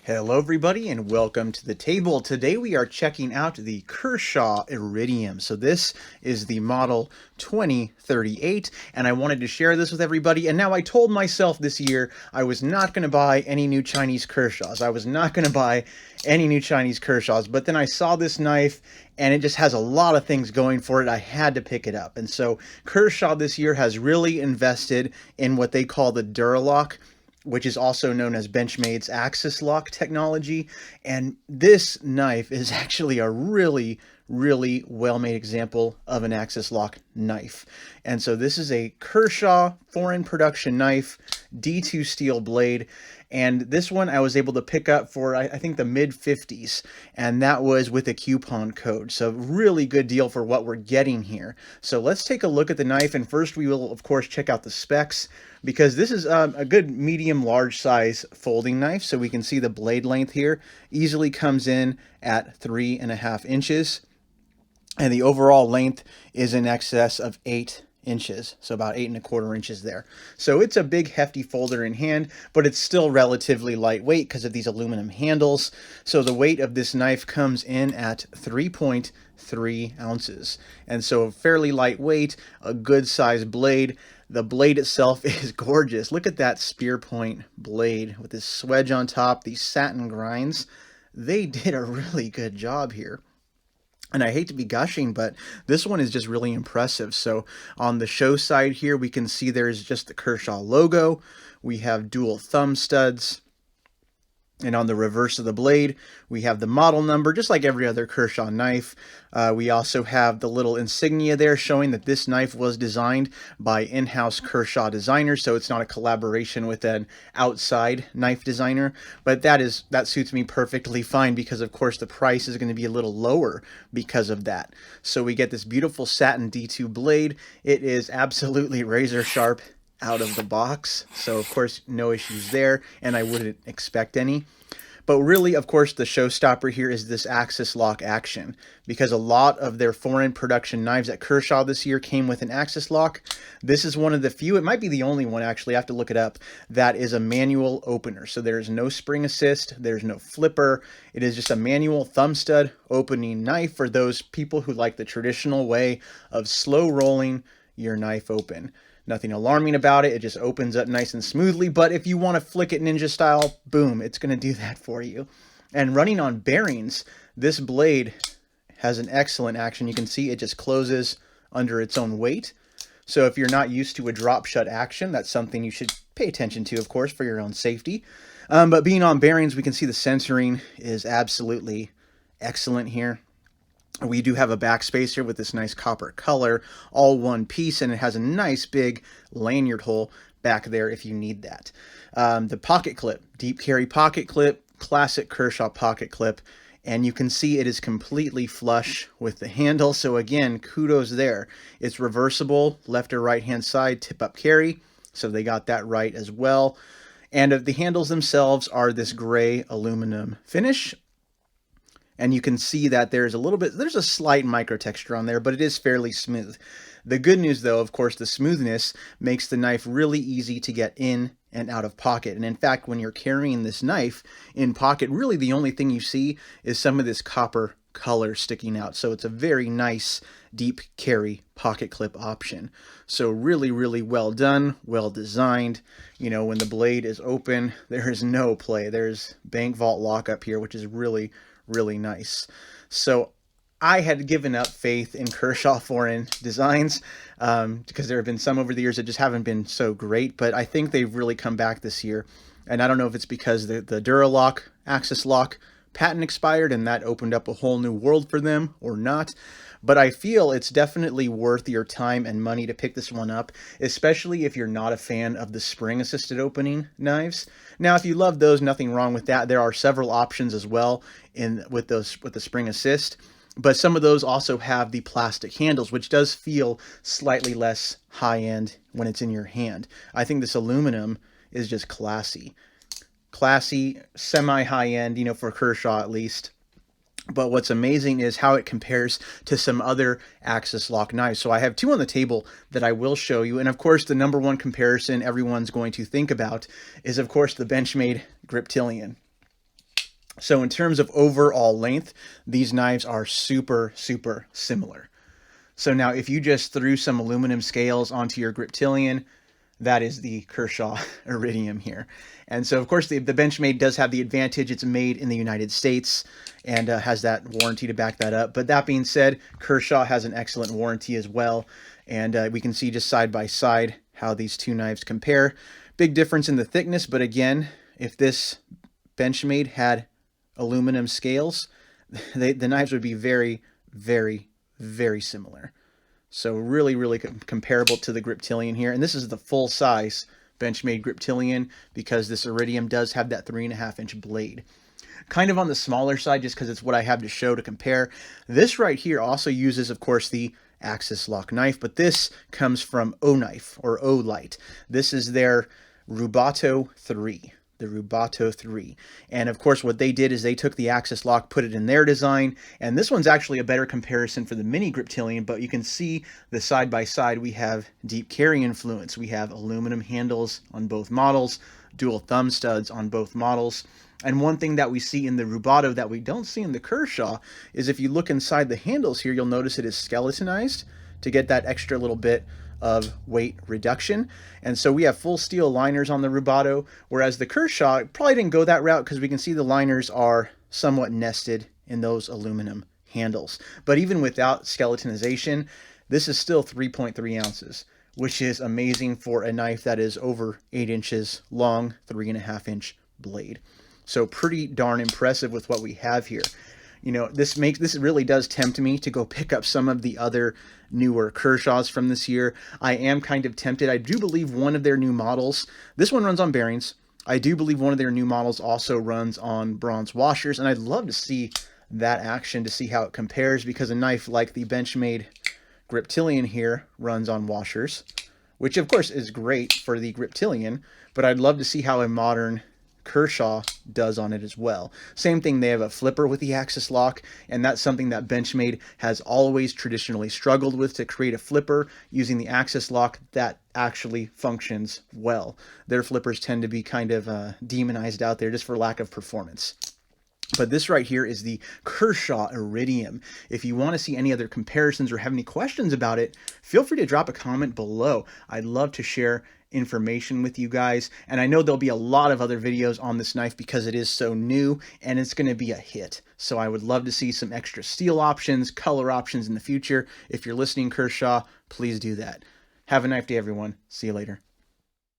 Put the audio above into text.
Hello everybody and welcome to the table. Today we are checking out the Kershaw Iridium. So this is the model 2038 and I wanted to share this with everybody. And now I told myself this year I was not going to buy any new Chinese Kershaws. But then I saw this knife and it just has a lot of things going for it. I had to pick it up. And so Kershaw this year has really invested in what they call the Duralock, which is also known as Benchmade's Axis Lock technology. And this knife is actually a really well-made example of an Axis Lock knife. And so this is a Kershaw foreign production knife, D2 steel blade. And this one I was able to pick up for, I think, the mid-50s. And that was with a coupon code. So really good deal for what we're getting here. So let's take a look at the knife. And first we will, of course, check out the specs, because this is a good medium large size folding knife. So we can see the blade length here easily comes in at 3.5 inches. And the overall length is in excess of 8 inches, so about 8.25 inches there. So it's a big hefty folder in hand, but it's still relatively lightweight because of these aluminum handles. So the weight of this knife comes in at 3.3 ounces. And so fairly lightweight, a good sized blade. The blade itself is gorgeous. Look at that spear point blade with this swedge on top, these satin grinds. They did a really good job here. And I hate to be gushing, but this one is just really impressive. So on the show side here, we can see there's just the Kershaw logo. We have dual thumb studs. And on the reverse of the blade, we have the model number, just like every other Kershaw knife. We also have the little insignia there showing that this knife was designed by in-house Kershaw designers, so it's not a collaboration with an outside knife designer. But that suits me perfectly fine, because of course the price is going to be a little lower because of that. So we get this beautiful satin D2 blade. It is absolutely razor sharp out of the box, so of course no issues there, and I wouldn't expect any. But really, of course, the showstopper here is this Axis Lock action, because a lot of their foreign production knives at Kershaw this year came with an Axis Lock. This is one of the few, it might be the only one actually, I have to look it up, that is a manual opener. So there's no spring assist, there's no flipper, it is just a manual thumb stud opening knife for those people who like the traditional way of slow rolling your knife open. Nothing alarming about it. It just opens up nice and smoothly. But if you want to flick it ninja style, boom, it's going to do that for you. And running on bearings, this blade has an excellent action. You can see it just closes under its own weight. So if you're not used to a drop shut action, that's something you should pay attention to, of course, for your own safety. But being on bearings, we can see the centering is absolutely excellent here. We do have a backspacer with this nice copper color, all one piece, and it has a nice big lanyard hole back there if you need that. The pocket clip, deep carry pocket clip, classic Kershaw pocket clip, and you can see it is completely flush with the handle. So again, kudos there. It's reversible, left or right hand side, tip up carry, so they got that right as well. And the handles themselves are this gray aluminum finish. And you can see that there's a slight micro texture on there, but it is fairly smooth. The good news though, of course, the smoothness makes the knife really easy to get in and out of pocket. And in fact, when you're carrying this knife in pocket, really the only thing you see is some of this copper color sticking out. So it's a very nice deep carry pocket clip option. So really well done, well designed. You know, when the blade is open, there is no play. There's bank vault lock up here, which is really nice. So I had given up faith in Kershaw foreign designs because there have been some over the years that just haven't been so great, but I think they've really come back this year. And I don't know if it's because the Duralock, Axis Lock patent expired and that opened up a whole new world for them or not. But I feel it's definitely worth your time and money to pick this one up, especially if you're not a fan of the spring-assisted opening knives. Now, if you love those, nothing wrong with that. There are several options as well with the spring assist, but some of those also have the plastic handles, which does feel slightly less high-end when it's in your hand. I think this aluminum is just classy, semi-high-end, you know, for Kershaw at least. But what's amazing is how it compares to some other Axis Lock knives. So I have two on the table that I will show you. And of course, the number one comparison everyone's going to think about is, of course, the Benchmade Griptilian. So in terms of overall length, these knives are super, super similar. So now if you just threw some aluminum scales onto your Griptilian, that is the Kershaw Iridium here. And so, of course, the Benchmade does have the advantage. It's made in the United States and has that warranty to back that up. But that being said, Kershaw has an excellent warranty as well. And we can see just side by side how these two knives compare. Big difference in the thickness. But again, if this Benchmade had aluminum scales, the knives would be very, very, very similar. So really, really comparable to the Griptilian here. And this is the full size Benchmade Griptilian because this Iridium does have that 3.5-inch blade. Kind of on the smaller side just because it's what I have to show to compare. This right here also uses, of course, the Axis lock knife, but this comes from O-Knife or O-Light. This is their Rubato 3. The Rubato 3. And of course what they did is they took the Axis lock, put it in their design, and this one's actually a better comparison for the mini Griptilian, but you can see the side by side we have deep carry influence. We have aluminum handles on both models, dual thumb studs on both models. And one thing that we see in the Rubato that we don't see in the Kershaw is if you look inside the handles here, you'll notice it is skeletonized to get that extra little bit of weight reduction. And so we have full steel liners on the Rubato, whereas the Kershaw probably didn't go that route because we can see the liners are somewhat nested in those aluminum handles. But even without skeletonization, this is still 3.3 ounces, which is amazing for a knife that is over 8 inches long, 3.5-inch blade. So pretty darn impressive with what we have here. You know, this really does tempt me to go pick up some of the other newer Kershaws from this year. I am kind of tempted. I do believe one of their new models, this one runs on bearings. I do believe one of their new models also runs on bronze washers, and I'd love to see that action to see how it compares, because a knife like the Benchmade Griptilian here runs on washers, which of course is great for the Griptilian, but I'd love to see how a modern Kershaw does on it as well. Same thing, they have a flipper with the Axis lock, and that's something that Benchmade has always traditionally struggled with, to create a flipper using the Axis lock that actually functions well. Their flippers tend to be kind of demonized out there just for lack of performance. But this right here is the Kershaw Iridium. If you want to see any other comparisons or have any questions about it, feel free to drop a comment below. I'd love to share information with you guys, and I know there'll be a lot of other videos on this knife because it is so new and it's going to be a hit. So I would love to see some extra steel options, color options in the future. If you're listening, Kershaw, please do that. Have a nice day, everyone. See you later.